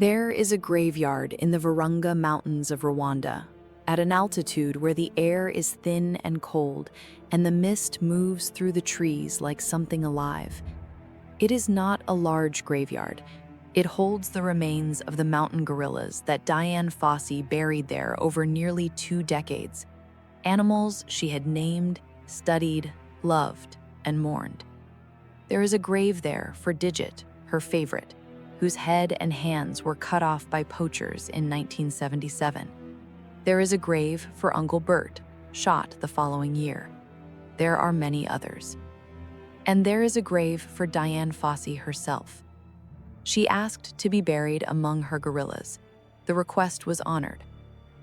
There is a graveyard in the Virunga Mountains of Rwanda, at an altitude where the air is thin and cold, and the mist moves through the trees like something alive. It is not a large graveyard. It holds the remains of the mountain gorillas that Dian Fossey buried there over nearly 2 decades. Animals she had named, studied, loved, and mourned. There is a grave there for Digit, her favorite, whose head and hands were cut off by poachers in 1977. There is a grave for Uncle Bert, shot the following year. There are many others. And there is a grave for Dian Fossey herself. She asked to be buried among her gorillas. The request was honored.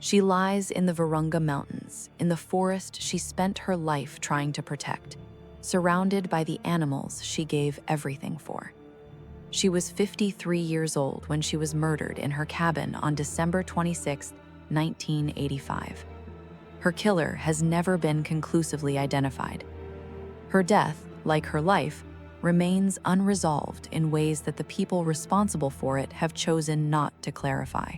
She lies in the Virunga Mountains, in the forest she spent her life trying to protect, surrounded by the animals she gave everything for. She was 53 years old when she was murdered in her cabin on December 26, 1985. Her killer has never been conclusively identified. Her death, like her life, remains unresolved in ways that the people responsible for it have chosen not to clarify.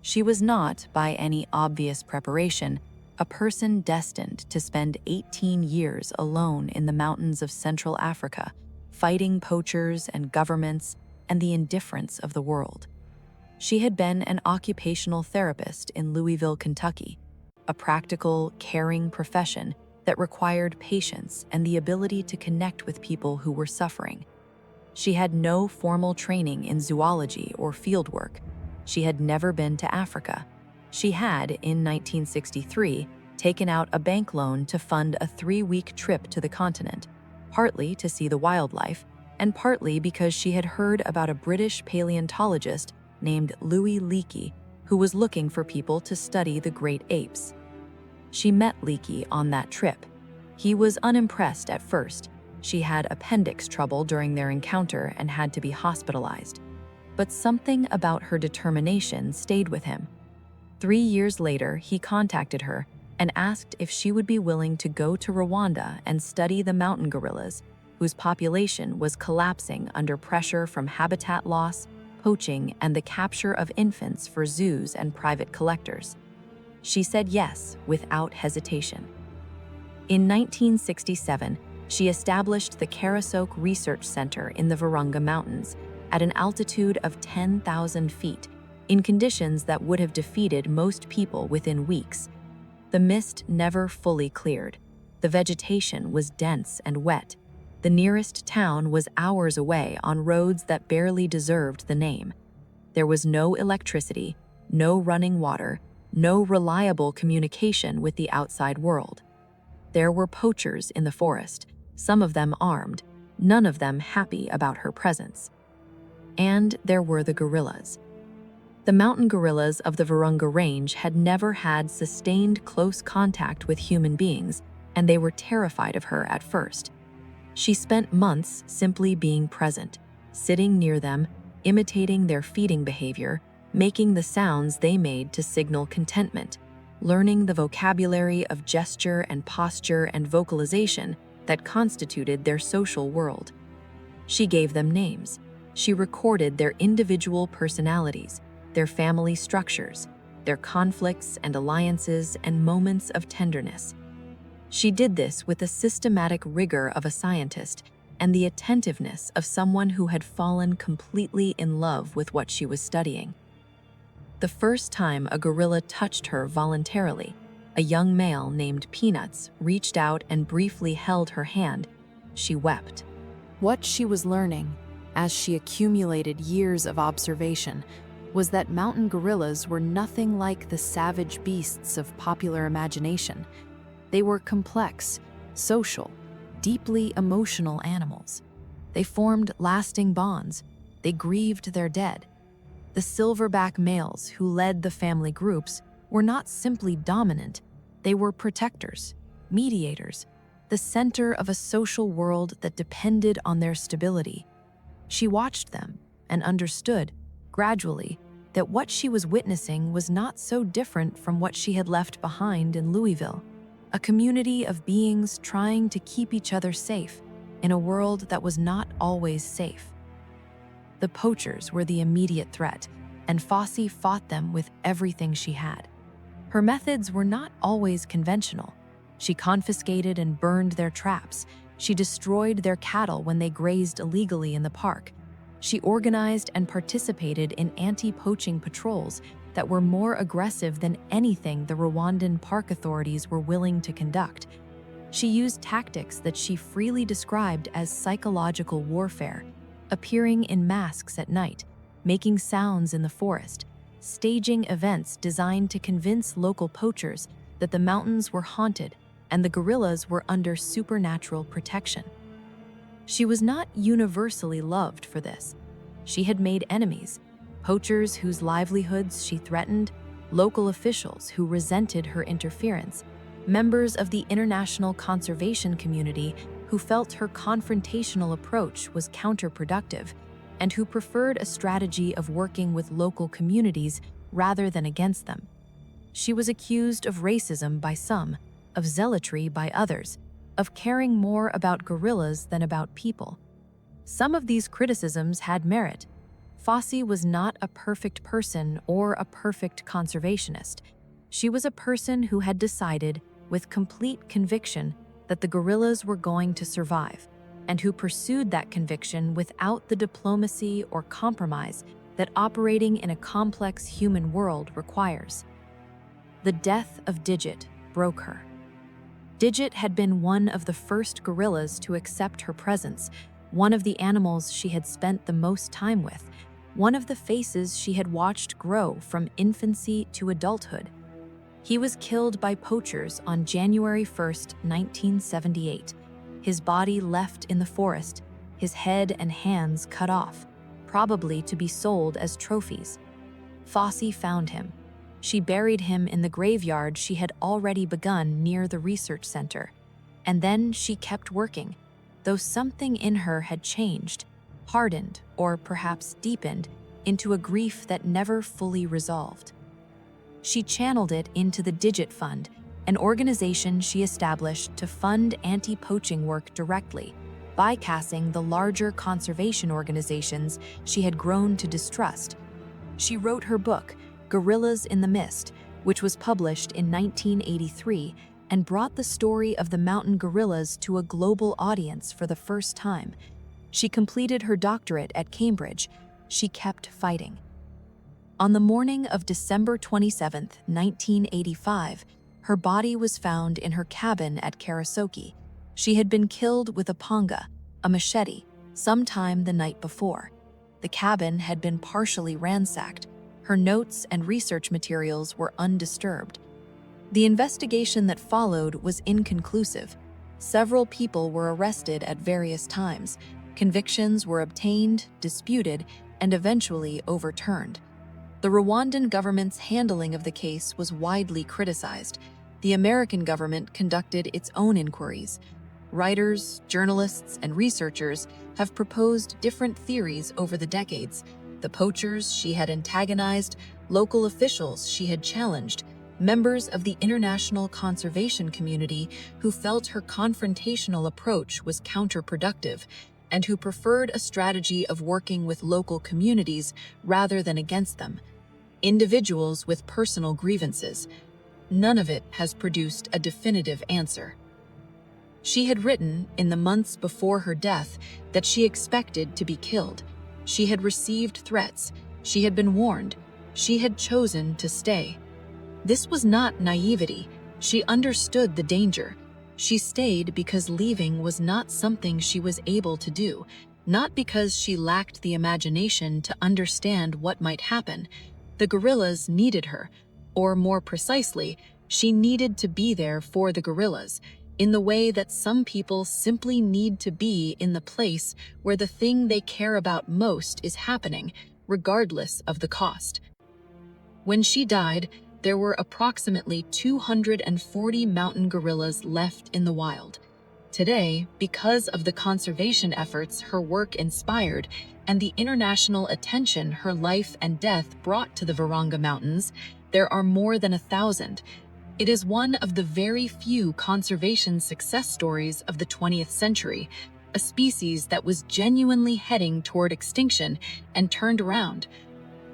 She was not, by any obvious preparation, a person destined to spend 18 years alone in the mountains of Central Africa, fighting poachers and governments and the indifference of the world. She had been an occupational therapist in Louisville, Kentucky, a practical, caring profession that required patience and the ability to connect with people who were suffering. She had no formal training in zoology or fieldwork. She had never been to Africa. She had, in 1963, taken out a bank loan to fund a 3-week trip to the continent, partly to see the wildlife, and partly because she had heard about a British paleontologist named Louis Leakey who was looking for people to study the great apes. She met Leakey on that trip. He was unimpressed at first. She had appendix trouble during their encounter and had to be hospitalized. But something about her determination stayed with him. 3 years later, he contacted her and asked if she would be willing to go to Rwanda and study the mountain gorillas, whose population was collapsing under pressure from habitat loss, poaching, and the capture of infants for zoos and private collectors. She said yes without hesitation. In 1967, she established the Karasok Research Center in the Virunga Mountains at an altitude of 10,000 feet, in conditions that would have defeated most people within weeks. The mist never fully cleared. The vegetation was dense and wet. The nearest town was hours away on roads that barely deserved the name. There was no electricity, no running water, no reliable communication with the outside world. There were poachers in the forest, some of them armed, none of them happy about her presence. And there were the gorillas. The mountain gorillas of the Virunga Range had never had sustained close contact with human beings, and they were terrified of her at first. She spent months simply being present, sitting near them, imitating their feeding behavior, making the sounds they made to signal contentment, learning the vocabulary of gesture and posture and vocalization that constituted their social world. She gave them names. She recorded their individual personalities, their family structures, their conflicts and alliances and moments of tenderness. She did this with the systematic rigor of a scientist and the attentiveness of someone who had fallen completely in love with what she was studying. The first time a gorilla touched her voluntarily, a young male named Peanuts reached out and briefly held her hand. She wept. What she was learning, as she accumulated years of observation, was that mountain gorillas were nothing like the savage beasts of popular imagination. They were complex, social, deeply emotional animals. They formed lasting bonds. They grieved their dead. The silverback males who led the family groups were not simply dominant. They were protectors, mediators, the center of a social world that depended on their stability. She watched them and understood, gradually, that what she was witnessing was not so different from what she had left behind in Louisville, a community of beings trying to keep each other safe in a world that was not always safe. The poachers were the immediate threat, and Fossey fought them with everything she had. Her methods were not always conventional. She confiscated and burned their traps. She destroyed their cattle when they grazed illegally in the park. She organized and participated in anti-poaching patrols that were more aggressive than anything the Rwandan park authorities were willing to conduct. She used tactics that she freely described as psychological warfare, appearing in masks at night, making sounds in the forest, staging events designed to convince local poachers that the mountains were haunted and the guerrillas were under supernatural protection. She was not universally loved for this. She had made enemies, poachers whose livelihoods she threatened, local officials who resented her interference, members of the international conservation community who felt her confrontational approach was counterproductive, and who preferred a strategy of working with local communities rather than against them. She was accused of racism by some, of zealotry by others, of caring more about guerrillas than about people. Some of these criticisms had merit. Fossey was not a perfect person or a perfect conservationist. She was a person who had decided, with complete conviction, that the guerrillas were going to survive, and who pursued that conviction without the diplomacy or compromise that operating in a complex human world requires. The death of Digit broke her. Digit had been one of the first gorillas to accept her presence, one of the animals she had spent the most time with, one of the faces she had watched grow from infancy to adulthood. He was killed by poachers on January 1st, 1978. His body left in the forest, his head and hands cut off, probably to be sold as trophies. Fossey found him. She buried him in the graveyard she had already begun near the research center. And then she kept working, though something in her had changed, hardened, or perhaps deepened, into a grief that never fully resolved. She channeled it into the Digit Fund, an organization she established to fund anti-poaching work directly, bypassing the larger conservation organizations she had grown to distrust. She wrote her book, Gorillas in the Mist, which was published in 1983 and brought the story of the mountain gorillas to a global audience for the first time. She completed her doctorate at Cambridge. She kept fighting. On the morning of December 27, 1985, her body was found in her cabin at Karasoke. She had been killed with a panga, a machete, sometime the night before. The cabin had been partially ransacked. Her notes and research materials were undisturbed. The investigation that followed was inconclusive. Several people were arrested at various times. Convictions were obtained, disputed, and eventually overturned. The Rwandan government's handling of the case was widely criticized. The American government conducted its own inquiries. Writers, journalists, and researchers have proposed different theories over the decades. The poachers she had antagonized, local officials she had challenged, members of the international conservation community who felt her confrontational approach was counterproductive, and who preferred a strategy of working with local communities rather than against them. Individuals with personal grievances. None of it has produced a definitive answer. She had written, in the months before her death, that she expected to be killed. She had received threats. She had been warned. She had chosen to stay. This was not naivety. She understood the danger. She stayed because leaving was not something she was able to do, not because she lacked the imagination to understand what might happen. The guerrillas needed her, or more precisely, she needed to be there for the guerrillas, in the way that some people simply need to be in the place where the thing they care about most is happening, regardless of the cost. When she died, there were approximately 240 mountain gorillas left in the wild. Today, because of the conservation efforts her work inspired and the international attention her life and death brought to the Virunga Mountains, there are more than 1,000. It is one of the very few conservation success stories of the 20th century, a species that was genuinely heading toward extinction and turned around.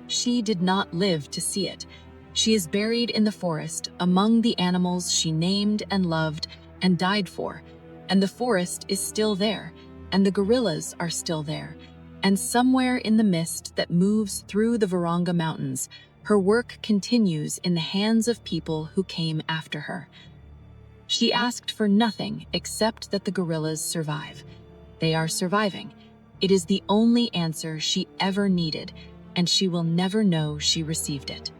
She did not live to see it. She is buried in the forest among the animals she named and loved and died for. And the forest is still there, and the gorillas are still there. And somewhere in the mist that moves through the Virunga Mountains, her work continues in the hands of people who came after her. She asked for nothing except that the gorillas survive. They are surviving. It is the only answer she ever needed, and she will never know she received it.